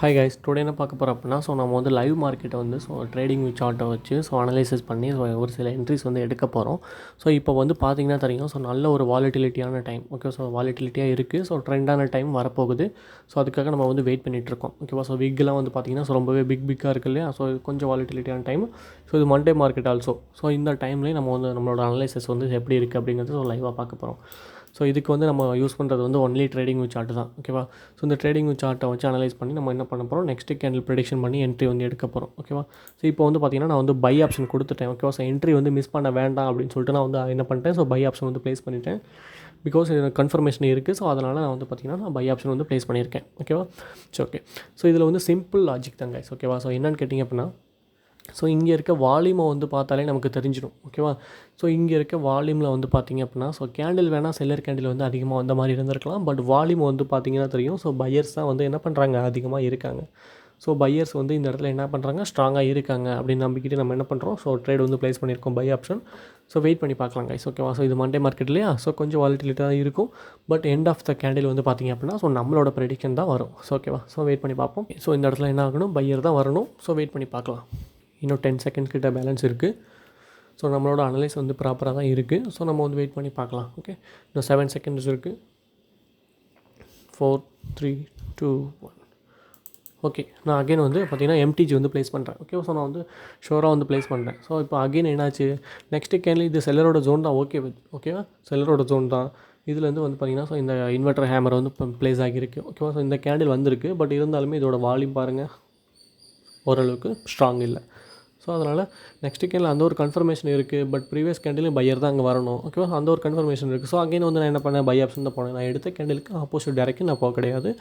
Hi guys, today என்ன பார்க்க போகிறோம் அப்படின்னா, நம்ம வந்து லைவ் மார்க்கெட்டை வந்து ட்ரேடிங் சார்ட்டை வச்சு அனலைசிஸ் பண்ணி ஒரு சில என்ட்ரிஸ் வந்து எடுக்க போகிறோம். இப்போ வந்து பார்த்தீங்கன்னா தெரியும், நல்ல ஒரு வாலட்டிலிட்டியான டைம். ஓகே, வாலட்டிலிட்டியாக இருக்குது. ட்ரெண்டான டைம் வரப்போகுது. அதுக்காக நம்ம வந்து வெயிட் பண்ணிகிட்ருக்கோம். ஓகேவா. விக்லாம் வந்து பார்த்தீங்கன்னா ரொம்பவே பிக்காக இருக்குது இல்லையா. கொஞ்சம் வாலட்டிலிட்டியான டைம். இது மண்டே மார்க்கெட் ஆல்சோ. இந்த டைம்லேயே நம்ம வந்து நம்மளோட அனலைசிஸ் வந்து எப்படி இருக்குது அப்படிங்கிறது லைவாக பார்க்க போகிறோம். இதுக்கு வந்து நம்ம யூஸ் பண்ணுறது வந்து ஒன்லி ட்ரேடிங் சார்ட் தான். ஓகேவா. இந்த ட்ரேடிங் சார்ட்டை வச்சு அனலைஸ் பண்ணி நம்ம என்ன பண்ண போகிறோம், நெக்ஸ்ட் கேண்டில் ப்ரெடிக்ஷன் பண்ணி என்ட்ரி வந்து எடுக்க போகிறோம். ஓகேவா. இப்போ வந்து பார்த்திங்கன்னா நான் வந்து பை ஆப்ஷன் கொடுத்துட்டேன். ஓகேவா. என்ட்ரி வந்து மிஸ் பண்ண வேண்டாம் அப்படின்னு சொல்லிட்டு நான் வந்து என்ன பண்ணிட்டேன், பை ஆப்ஷன் வந்து ப்ளேஸ் பண்ணிட்டேன். பிகாஸ் எனக்கு கன்ஃபர்மேஷன் இருக்குது. அதனால் நான் வந்து பார்த்திங்கன்னா நான் பை ஆப்ஷன் வந்து ப்ளேஸ் பண்ணியிருக்கேன். ஓகேவா. ஓகே. இதில் வந்து சிம்பிள் லாஜிக் தான் கைஸ். ஓகேவா. என்னென்னு கேட்டிங்க அப்படின்னா, இங்கே இருக்க வால்யூமை வந்து பார்த்தாலே நமக்கு தெரிஞ்சிடும். ஓகேவா. இங்கே இருக்க வால்யூமில் வந்து பார்த்திங்க அப்படின்னா, கேண்டில் வேணால் செல்லர் கேண்டில் வந்து அதிகமாக வந்த மாதிரி இருந்திருக்கலாம். பட் வால்யூம் வந்து பார்த்திங்கன்னா தெரியும். பையர்ஸ் தான் வந்து என்ன பண்ணுறாங்க, அதிகமாக இருக்காங்க. பையர்ஸ் வந்து இந்த இடத்துல என்ன பண்ணுறாங்க, ஸ்ட்ராங்காக இருக்காங்க அப்படின்னு நம்பிக்கிட்டு நம்ம என்ன பண்ணுறோம், ட்ரேட் வந்து ப்ளேஸ் பண்ணியிருக்கோம் பை ஆப்ஷன். வெயிட் பண்ணி பார்க்கலாம் கைஸ். ஓகேவா. இது மண்டே மார்க்கெட் இல்லையா. கொஞ்சம் வாலட்டிலிட்டி தான் இருக்கும். But end of the candle வந்து பார்த்திங்க அப்படின்னா நம்மளோட ப்ரெடிக்ஷன் தான் வரும். ஓகேவா. வெயிட் பண்ணி பார்ப்போம். இந்த இடத்துல என்ன ஆகணும், பையர் தான் வரணும். வெயிட் பண்ணி பார்க்கலாம். இன்னும் 10 செகண்ட்ஸ் கிட்ட பேலன்ஸ் இருக்குது. நம்மளோட அனலைஸ் வந்து ப்ராப்பராக தான் இருக்குது. நம்ம வந்து வெயிட் பண்ணி பார்க்கலாம். ஓகே. இன்னும் 7 செகண்ட்ஸ் இருக்குது. 4, 3, 2, 1. ஓகே. நான் அகைன் வந்து பார்த்திங்கன்னா எம்டிஜி வந்து ப்ளேஸ் பண்ணுறேன். ஓகே. நான் வந்து ஷோராக வந்து ப்ளேஸ் பண்ணுறேன். இப்போ அகைன் என்னாச்சு, நெக்ஸ்ட் கேண்டில் இது செல்லரோட ஜோன் தான். ஓகேவா. செல்லரோட ஜோன் தான். இதுலேருந்து வந்து பார்த்திங்கன்னா இந்த இன்வெர்டர் ஹேமர் வந்து இப்போ ப்ளேஸ் ஆகியிருக்கு. ஓகேவா. இந்த கேண்டில் வந்திருக்கு. பட் இருந்தாலுமே இதோட வால்யூம் பாருங்கள், ஓரளவுக்கு ஸ்ட்ராங் இல்லை. அதனால் நெக்ஸ்ட் கேண்டில் அந்த ஒரு கன்ஃபர்மேஷன் இருக்குது. பட் ப்ரீவியஸ் கேண்டிலும் பையர் தான் அங்கே வரணும். ஓகேவா. அந்த ஒரு கன்ஃபர்மேஷன் இருக்குது. அகைன் வந்து நான் என்ன பண்ணேன், பை ஆப்ஷன் தான் போனேன். நான் எடுத்த கேண்டிலுக்கு ஆப்போசிட் டேரக்ஷன் நான் போக கிடையாது.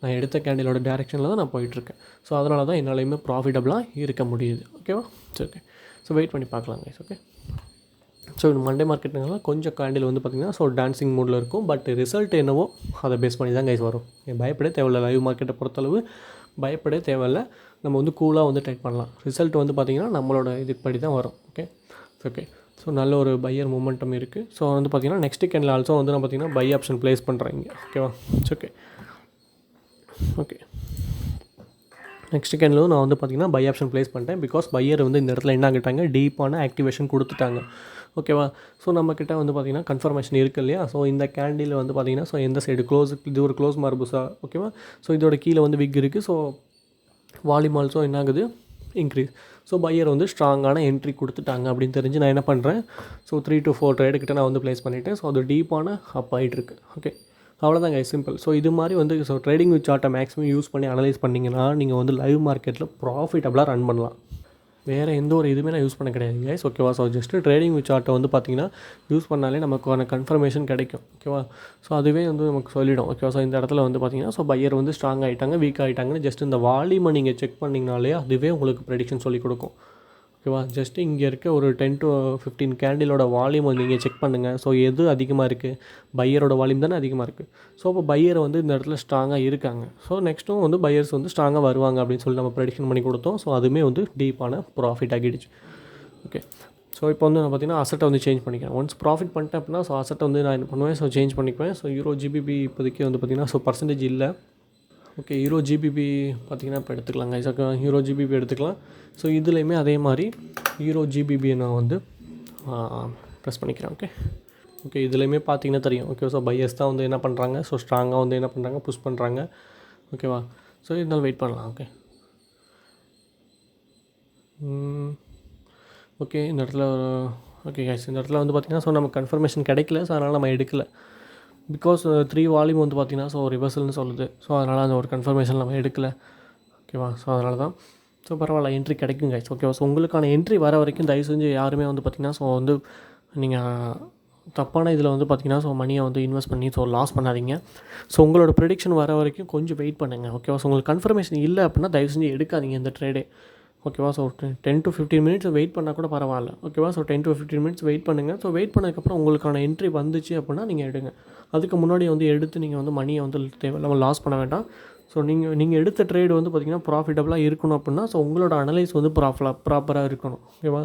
நான் எடுத்த கேண்டிலோட டேரெக்ஷனில் தான் நான் போயிட்டுருக்கேன். அதனால தான் என்னாலையுமே ப்ராஃபிட்டபுளாக இருக்க முடியுது. ஓகேவா. ஓகே. வெயிட் பண்ணி பார்க்கலாம் கைஸ். ஓகே. மண்டே மார்க்கெட்டுனால கொஞ்சம் கேண்டில் வந்து பார்த்திங்கன்னா டான்சிங் மூடில் இருக்கும். பட் ரிசல்ட் என்னவோ அதை பேஸ் பண்ணி தான் கைஸ் வரும். பயப்படவே தேவையில்லை. லைவ் மார்க்கெட்டை பொறுத்தளவு பயப்படவே தேவையில்லை. நம்ம வந்து கூலாக வந்து ட்ரேட் பண்ணலாம். ரிசல்ட் வந்து பார்த்திங்கன்னா நம்மளோட இதுபடி தான் வரும். ஓகே. ஓகே. நல்ல ஒரு பையர் மூமெண்டம் இருக்குது. வந்து பார்த்திங்கன்னா நெக்ஸ்ட் கேண்டில் ஆல்சோ வந்து நான் பார்த்திங்கன்னா பை ஆப்ஷன் ப்ளேஸ் பண்ணுறேன் இங்கே. ஓகேவா. ஓகே. ஓகே. நெக்ஸ்ட் கேண்டிலும் நான் வந்து பார்த்திங்கன்னா பை ஆப்ஷன் ப்ளேஸ் பண்ணிட்டேன். பிகாஸ் பையர் வந்து இந்த இடத்துல என்ன ஆகிட்டாங்க, டீப்பான ஆக்டிவேஷன் கொடுத்துட்டாங்க. ஓகேவா. நம்மக்கிட்ட வந்து பார்த்திங்கன்னா கன்ஃபர்மேஷன் இருக்குது இல்லையா. இந்த கேண்டில் வந்து பார்த்திங்கன்னா எந்த சைடு க்ளோஸ், இது ஒரு க்ளோஸ் மார்புஸா. ஓகேவா. இதோட கீழே வந்து விக் இருக்குது. வால்யூம் ஆல்சோ என்ன ஆகுது, இன்க்ரீஸ். பையர் வந்து ஸ்ட்ராங்கான என்ட்ரி கொடுத்துட்டாங்க அப்படின்னு தெரிஞ்சு நான் என்ன பண்ணுறேன், 3 to 4 ட்ரேடுக்கிட்ட நான் வந்து ப்ளேஸ் பண்ணிவிட்டேன். அது டீப்பான அப் ஆகிட்டுருக்கு. ஓகே. அவ்வளோதாங்க சிம்பிள். இது மாதிரி வந்து ட்ரேடிங் வித் சார்ட்டை மேக்ஸிமம் யூஸ் பண்ணி அனலைஸ் பண்ணிங்கன்னா நீங்கள் வந்து லைவ் மார்க்கெட்டில் ப்ராஃபிட்டபுளாக ரன் பண்ணலாம். வேறு எந்த ஒரு இதுவுமே நான் யூஸ் பண்ண கிடையாது கைஸ். ஓகேவா. ஜஸ்ட்டு ட்ரேடிங் வித் சார்ட்டை வந்து பார்த்திங்கன்னா யூஸ் பண்ணாலே நமக்கான கன்ஃபர்மேஷன் கிடைக்கும். ஓகேவா. அதுவே வந்து நமக்கு சொல்லிடும். ஓகேவா. இந்த இடத்துல வந்து பார்த்திங்கன்னா பையர் வந்து ஸ்ட்ராங் ஆகிட்டாங்க, வீக் ஆகிட்டாங்கன்னு ஜஸ்ட் இந்த வால்யூமை நீங்கள் செக் பண்ணிங்கனாலே அதுவே உங்களுக்கு ப்ரெடிக்ஷன் சொல்லிக் கொடுக்கும். ஓகேவா. ஜஸ்ட்டு இங்கே இருக்க ஒரு 10 to 15 கேண்டிலோட வால்யூம் நீங்கள் செக் பண்ணுங்கள். எது அதிகமாக இருக்குது, பையரோட வால்யூம் தானே அதிகமாக இருக்குது. இப்போ பையர் வந்து இந்த இடத்துல ஸ்ட்ராங்காக இருக்காங்க. நெக்ஸ்ட்டும் வந்து பையர்ஸ் வந்து ஸ்ட்ராங்காக வருவாங்க அப்படின்னு சொல்லி நம்ம ப்ரெடிக்ஷன் பண்ணி கொடுத்தோம். அதுவுமே வந்து டீப்பான ப்ராஃபிட் ஆகிடுச்சு. ஓகே. இப்போ வந்து நான் பார்த்திங்கன்னா அசட்டை வந்து சேஞ்ச் பண்ணிக்கிறேன். ஒன்ஸ் ப்ராஃபிட் பண்ணிட்டேன் அப்படின்னா அசட்டை வந்து நான் என்ன பண்ணுவேன், சேஞ்ச் பண்ணிக்குவேன். யூரோ ஜிபிபி இப்போதைக்கு வந்து பார்த்திங்கன்னா பர்சன்டேஜ் இல்லை. ஓகே. யூரோ ஜிபிபி பார்த்திங்கன்னா இப்போ எடுத்துக்கலாங்க. யூரோ ஜிபிபி எடுத்துக்கலாம். இதுலேயுமே அதே மாதிரி யூரோ ஜிபிபியை நான் வந்து ப்ரெஸ் பண்ணிக்கிறேன். ஓகே. ஓகே. இதுலேயுமே பார்த்திங்கன்னா தெரியும். ஓகே. பையர்ஸ் தான் வந்து என்ன பண்ணுறாங்க, ஸ்ட்ராங்காக வந்து என்ன பண்ணுறாங்க, புஷ் பண்ணுறாங்க. ஓகேவா. இருந்தாலும் வெயிட் பண்ணலாம். ஓகே. ஓகே. இந்த இடத்துல ஓகே கைஸ், இந்த இடத்துல வந்து பார்த்திங்கன்னா நமக்கு கன்ஃபர்மேஷன் கிடைக்கல. அதனால் நம்ம எடுக்கலை. பிகாஸ் 3 வால்யூம் வந்து பார்த்திங்கன்னா ரிவர்சல்னு சொல்லுது. அதனால் அந்த ஒரு கன்ஃபர்மேஷன் நம்ம எடுக்கலை. ஓகேவா. அதனால தான் பரவாயில்ல, என்ட்ரி கிடைக்கும் கைஸ். ஓகேவா. உங்களுக்கான என்ட்ரி வர வரைக்கும் தயவு செஞ்சு யாருமே வந்து பார்த்திங்கன்னா வந்து நீங்கள் தப்பான இதில் வந்து பார்த்திங்கன்னா மணியை வந்து இன்வெஸ்ட் பண்ணி லாஸ் பண்ணாதீங்க. உங்களோட ப்ரெடிக்ஷன் வர வரைக்கும் கொஞ்சம் வெயிட் பண்ணுங்கள். ஓகேவா. உங்களுக்கு கன்ஃபர்மேஷன் இல்லை அப்படின்னா தயவு செஞ்சு எடுக்காதீங்க இந்த ட்ரேடே. ஓகேவா. 10 to 15 மினிட்ஸ் வெயிட் பண்ணால் கூட பரவாயில்ல. ஓகேவா. 10 to 15 மினிட்ஸ் வெயிட் பண்ணுங்கள். வெயிட் பண்ணதுக்கப்புறம் உங்களுக்கான என்ட்ரி வந்துச்சு அப்படின்னா நீங்கள் எடுங்க. அதுக்கு முன்னாடி வந்து எடுத்து நீங்கள் வந்து மணியை வந்து தேவையில்லாமல் லாஸ் பண்ண வேண்டாம். நீங்கள் எடுத்த ட்ரேடு வந்து பார்த்திங்கன்னா ப்ராஃபிட்டபுளாக இருக்கணும் அப்படின்னா உங்களோட அனலைஸ் வந்து ப்ராப்பராக இருக்கணும். ஓகேவா.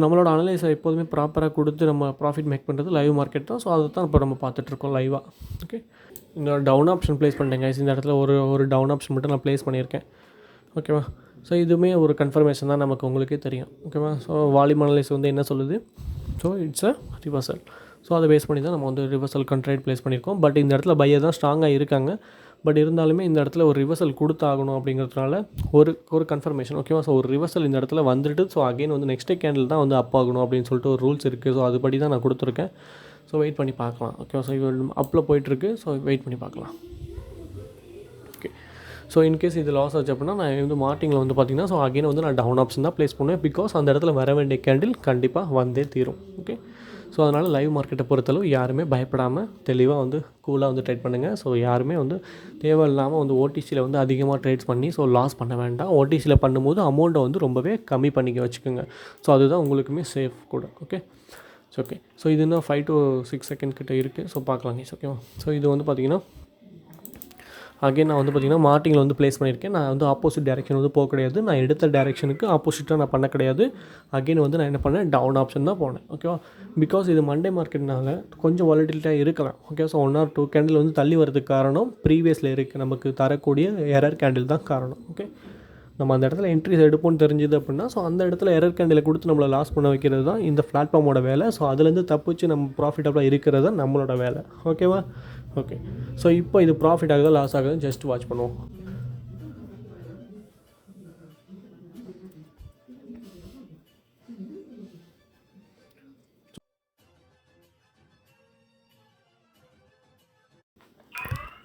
நம்மளோட அனலைஸை எப்போதுமே ப்ராப்பராக கொடுத்து நம்ம ப்ராஃபிட் மேக் பண்ணுறது லைவ் மார்க்கெட் தான். அதை தான் இப்போ நம்ம பார்த்துட்ருக்கோம் லைவாக. ஓகே. இந்த டவுன் ஆப்ஷன் ப்ளேஸ் பண்ணிட்டேன் கைஸ். இந்த இடத்துல ஒரு டவுன் ஆப்ஷன் மட்டும் நான் ப்ளேஸ் பண்ணியிருக்கேன். ஓகேவா? ஸோ இதுவுமே ஒரு கன்ஃபர்மேஷன் தான், நமக்கு உங்களுக்கே தெரியும். ஓகேவா? ஸோ வால்யூம் அனலைஸ் வந்து என்ன சொல்லுது? So it's a reversal. So அதை பேஸ் பண்ணி தான் நம்ம வந்து ரிவர்சல் கண்ட்ரேட் ப்ளேஸ் பண்ணியிருக்கோம். பட் இந்த இடத்துல பையர் தான் ஸ்ட்ராங்காக இருக்காங்க. பட் இருந்தாலுமே இந்த இடத்துல ஒரு ரிவர்சல் கொடுத்தாகணும் அப்படிங்கிறதுனால ஒரு கன்ஃபர்மேஷன். ஓகேவா? ஸோ ஒரு ரிவர்சல் இந்த இடத்துல வந்துட்டு ஸோ அகைன் வந்து நெக்ஸ்ட் கேண்டில் தான் வந்து அப் ஆகணும் அப்படின்னு சொல்லிட்டு ஒரு ரூல்ஸ் இருக்குது. ஸோ அதுபடி தான் நான் கொடுத்துருக்கேன். ஸோ வெயிட் பண்ணி பார்க்கலாம். ஓகேவா? ஸோ இது அப்பில் போயிட்டுருக்கு. ஸோ வெயிட் பண்ணி பார்க்கலாம். ஓகே. ஸோ இன்கேஸ் இது லாஸ் ஆச்சு அப்படின்னா நான் வந்து மார்ட்டிங்கில் வந்து பார்த்திங்கன்னா ஸோ அகைன் வந்து நான் டவுன் ஆப்ஷன் தான் ப்ளேஸ் பண்ணுவேன். பிகாஸ் அந்த இடத்துல வர வேண்டிய கேண்டில் கண்டிப்பாக வந்தே தீரும். ஓகே. ஸோ அதனால் லைவ் மார்க்கெட்டை பொறுத்தளவு யாருமே பயப்படாமல் தெளிவாக வந்து கூலாக வந்து ட்ரேட் பண்ணுங்கள். ஸோ யாருமே வந்து தேவையில்லாமல் வந்து ஓடிசியில் வந்து அதிகமாக ட்ரேட்ஸ் பண்ணி ஸோ லாஸ் பண்ண வேண்டாம். ஓடிசியில் பண்ணும்போது அமௌண்ட்டை வந்து ரொம்பவே கம்மி பண்ணிக்க வச்சுக்கோங்க. ஸோ அதுதான் உங்களுக்குமே சேஃப் கூட. ஓகே. ஓகே. ஸோ இது இன்னும் 5 to 6 செகண்ட் கிட்ட இருக்குது. ஸோ பார்க்கலாம் கைஸ். ஓகேவா? ஸோ இது வந்து பார்த்திங்கன்னா அகைன் நான் வந்து பார்த்திங்கன்னா மார்ட்டிங்கில் வந்து ப்ளேஸ் பண்ணியிருக்கேன். நான் வந்து ஆப்போசிட் டேரெக்ஷன் வந்து போக கிடையாது. நான் எடுத்த டேரெக்ஷனுக்கு ஆப்போசிட்டாக நான் பண்ண கிடையாது. அகைன் வந்து நான் என்ன பண்ணேன், டவுன் ஆப்ஷன் தான் போனேன். ஓகேவா? பிகாஸ் இது மண்டே மார்க்கெட்னால கொஞ்சம் வாலட்டிலிட்டியாக இருக்கலாம். ஓகே. ஸோ 1 or 2 கேண்டில் வந்து தள்ளி வரதுக்கு காரணம் ப்ரீவியஸில் இருக்குது நமக்கு தரக்கூடிய எரர் கேண்டில் தான் காரணம். ஓகே. நம்ம அந்த இடத்துல என்ட்ரிஸ் எடுப்போம்னு தெரிஞ்சுது அப்படின்னா ஸோ அந்த இடத்துல எரர் கேண்டில் கொடுத்து நம்மளை லாஸ் பண்ண வைக்கிறது தான் இந்த பிளாட்ஃபார்மோட வேலை. ஸோ அதுலேருந்து தப்பிச்சு நம்ம ப்ராஃபிட்டபுளாக இருக்கிறது தான் நம்மளோட வேலை. ஓகேவா? ஓகே. ஸோ இப்போ இது ப்ராஃபிட் ஆகுதா லாஸ் ஆகுதுன்னு ஜஸ்ட் வாட்ச் பண்ணுவோம்.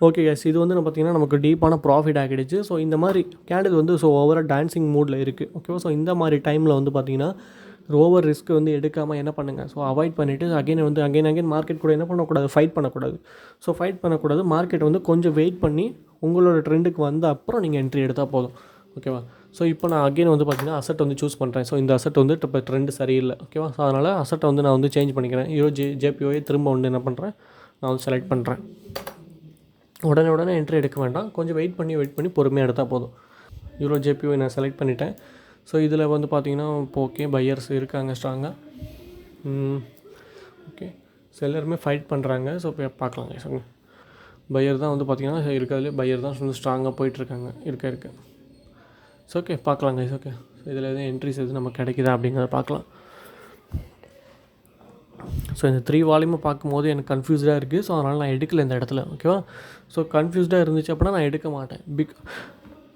ஓகே கேஸ், இது வந்து நம்ம பார்த்திங்கன்னா நமக்கு டீப்பான ப்ராஃபிட் ஆகிடுச்சு. ஸோ இந்த மாதிரி கேண்டில் வந்து ஸோ ஓவராக டான்சிங் மூடில் இருக்குது. ஓகேவா? ஸோ இந்த மாதிரி டைமில் வந்து பார்த்திங்கன்னா ஓவர் ரிஸ்க் வந்து எடுக்காமல் என்ன பண்ணுங்கள், ஸோ அவாய்ட் பண்ணிவிட்டு அகைன் மார்க்கெட் கூட என்ன பண்ணக்கூடாது, ஃபைட் பண்ணக்கூடாது. ஸோ ஃபைட் பண்ணக்கூடாது. மார்க்கெட் வந்து கொஞ்சம் வெயிட் பண்ணி உங்களோட ட்ரெண்டுக்கு வந்த அப்புறம் நீங்கள் என்ட்ரி எடுத்தால் போதும். ஓகேவா? ஸோ இப்போ நான் அகைன் வந்து பார்த்திங்கன்னா அசட் வந்து சூஸ் பண்ணுறேன். ஸோ இந்த அசட் வந்து இப்போ ட்ரெண்டு சரியில்லை. ஓகேவா? ஸோ அதனால் அசட்டை வந்து நான் வந்து சேஞ்ச் பண்ணிக்கிறேன். ஜேபிஓயை திரும்ப வந்து என்ன பண்ணுறேன், நான் வந்து செலக்ட் பண்ணுறேன். உடனே என்ட்ரி எடுக்க வேண்டாம். கொஞ்சம் வெயிட் பண்ணி பொறுமையாக எடுத்தால் போதும். ஜேபிஓ நான் செலக்ட் பண்ணிட்டேன். ஸோ இதில் வந்து பார்த்திங்கன்னா இப்போ ஓகே பையர்ஸ் இருக்காங்க ஸ்ட்ராங்காக. ஓகே. ஸோ எல்லாருமே ஃபைட் பண்ணுறாங்க. ஸோ இப்போ பார்க்கலாங்க. ஸோ பையர் தான் வந்து பார்த்திங்கன்னா இருக்கிறதுலே பையர் தான் வந்து ஸ்ட்ராங்காக போயிட்டுருக்காங்க இருக்க. ஸோ ஓகே பார்க்கலாங்க. ஓகே. ஸோ இதில் எதுவும் என்ட்ரிஸ் எதுவும் நமக்கு கிடைக்குதா அப்படிங்கிறத பார்க்கலாம். ஸோ இந்த 3 வால்யூமை பார்க்கும்போது எனக்கு கன்ஃபியூஸ்டாக இருக்குது. ஸோ அதனால் நான் எடுக்கல இந்த இடத்துல. ஓகேவா? ஸோ கன்ஃபியூஸ்டாக இருந்துச்சு அப்படின்னா நான் எடுக்க மாட்டேன்.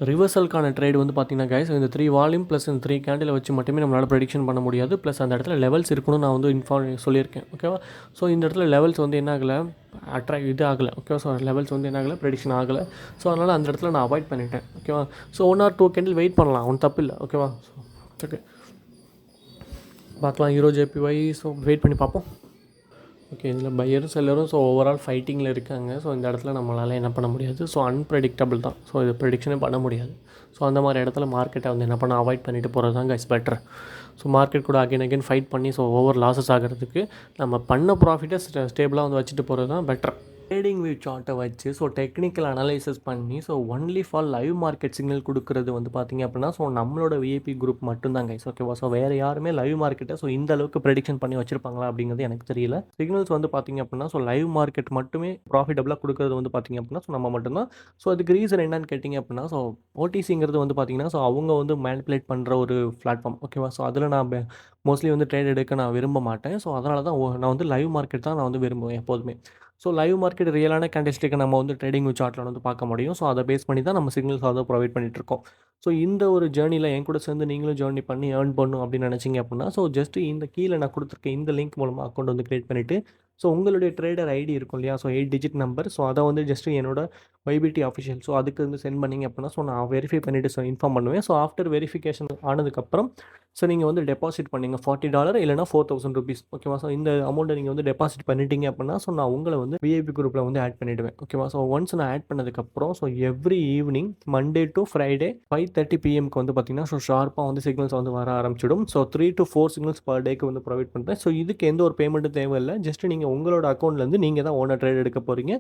ரிவர்சலுக்கான ட்ரேட் வந்து பார்த்திங்கன்னா கைஸ் இந்த 3 வால்யூம் ப்ளஸ் இந்த 3 கேண்டில் வச்சு மட்டுமே நம்மளால் ப்ரெடிக்ஷன் பண்ண முடியாது. ப்ளஸ் அந்த இடத்துல லெவல்ஸ் இருக்கணும் நான் வந்து சொல்லியிருக்கேன். ஓகேவா? ஸோ இந்த இடத்துல லெவல்ஸ் வந்து என்ன ஆகலை, இது ஆகலை. ஓகேவா? ஸோ லெவல்ஸ் வந்து என்ன ஆகலை, ப்ரெடிக்ஷன் ஆகலை. ஸோ அதனால் அந்த இடத்துல நான் அவாய்ட் பண்ணிட்டேன். ஓகேவா? ஸோ 1 or 2 கேண்டில் வெயிட் பண்ணலாம், ஒன்றும் தப்பு இல்லை. ஓகேவா? ஓகே பார்க்கலாம். ஜேபிஒய் ஸோ வெயிட் பண்ணி பார்ப்போம். ஓகே. இதில் பையரும் செல்லரும் ஸோ ஓவரால் ஃபைட்டிங்கில் இருக்காங்க. ஸோ இந்த இடத்துல நம்மளால் என்ன பண்ண முடியாது. ஸோ அன்ப்ரெடிக்டபிள் தான். ஸோ இது ப்ரெடிக்ஷனே பண்ண முடியாது. ஸோ அந்த மாதிரி இடத்துல மார்க்கெட்டை வந்து என்ன பண்ண அவாய்ட் பண்ணிட்டு போகிறது தான் கைஸ் பெட்டர். ஸோ மார்க்கெட் கூட அகைன் ஃபைட் பண்ணி ஸோ ஓவர் லாஸஸ் ஆகிறதுக்கு நம்ம பண்ண ப்ராஃபிட்டை ஸ்டேபிளாக வந்து வச்சுட்டு போகிறது தான் பெட்டர். ட்ரேடிங் வியூ சார்ட்டை வச்சு ஸோ டெக்னிக்கல் அனலைசிஸ் பண்ணி so only for live market signal கொடுக்குறது வந்து பார்த்திங்க அப்படின்னா ஸோ நம்மளோட விஐபி குரூப் மட்டும்தான் கைஸ். ஓகேவா? ஸோ வேறு யாருமே லைவ் மார்க்கெட்டை ஸோ இந்த அளவுக்கு ப்ரெடிக்ஷன் பண்ணி வச்சிருப்பாங்களா அப்படிங்கிறது எனக்கு தெரியல. சிக்னல்ஸ் வந்து பார்த்திங்க அப்படின்னா ஸோ லைவ் மார்க்கெட் மட்டுமே ப்ராஃபிட்டபுளாக கொடுக்குறது வந்து பார்த்திங்க அப்படின்னா ஸோ நம்ம மட்டும்தான். ஸோ அதுக்கு ரீசன் என்னன்னு கேட்டிங்க அப்படின்னா ஸோ ஓடிசிங்கிறது வந்து பார்த்திங்கன்னா ஸோ அவங்க வந்து மேனிப்புலேட் பண்ணுற ஒரு பிளாட்ஃபார்ம். ஓகேவா? ஸோ அதில் நான் மோஸ்ட்லி வந்து ட்ரேட் எடுக்க நான் விரும்ப மாட்டேன். ஸோ அதனால தான் நான் வந்து லைவ் மார்க்கெட் தான் நான் வந்து விரும்புவேன் எப்போதுமே. ஸோ லைவ் மார்க்கெட் ரியலான கேண்டில்ஸ்டிக்கை நம்ம வந்து ட்ரேடிங் வியூ சார்ட்டில் வந்து பார்க்க முடியும். ஸோ அதை பேஸ் பண்ணி தான் நம்ம சிக்னல்ஸ் அதை ப்ரொவைட் பண்ணிகிட்ருக்கோம். ஸோ இந்த ஒரு ஜேர்னியில் என் கூட சேர்ந்து நீங்களும் ஜேர்னி பண்ணி ஏர்ன் பண்ணணும் அப்படின்னு நினச்சிங்க அப்படின்னா ஸோ ஜஸ்ட்டு இந்த கீழே நான் கொடுத்துருக்கேன் இந்த லிங்க் மூலமாக அக்கௌண்ட் வந்து க்ரியேட் பண்ணிவிட்டு ஸோ உங்களுடைய ட்ரேடர் ஐடி இருக்கும் இல்லையா, ஸோ 8 digit நம்பர். ஸோ அதை வந்து ஜஸ்ட்டு என்னோட YBT அஃபிஷியல் ஸோ அதுக்கு வந்து சென்ட் பண்ணிங்க அப்படின்னா ஸோ நான் வெரிஃபை பண்ணிவிட்டு ஸோ இன்ஃபார்ம் பண்ணுவேன். ஸோ ஆஃப்டர் வெரிஃபிகேஷன் ஆனதுக்கப்புறம் ஸோ நீங்கள் வந்து டெபாசிட் பண்ணிங்க $40 இல்லைனா $4,000. ஓகேவா? ஸோ இந்த அமௌண்ட்டை நீங்கள் வந்து டெபாசிட் பண்ணிட்டீங்க அப்படின்னா ஸோ நான் உங்களை வந்து விஐபி குரூப்பில் வந்து ஆட் பண்ணிவிடுவேன். ஓகேவா? ஸோ ஒன்ஸ் நான் ஆட் பண்ணதுக்கப்புறம் so every evening Monday to Friday 5:30 PM வந்து பார்த்திங்கன்னா ஸோ ஷார்ப்பாக வந்து சிக்னல்ஸ் வந்து வர ஆரம்பிச்சிடும். ஸோ 3 to 4 சிக்னல்ஸ் பர் டேக்கு வந்து ப்ரொவைட் பண்ணுறேன். ஸோ இதுக்கு எந்த ஒரு பேமெண்ட்டும் தேவையில்லை. ஜஸ்ட் நீங்கள் உங்களோட அக்கௌண்ட்லேருந்து நீங்கள் தான் ஓனர் ட்ரேட் எடுக்க போகிறீங்க.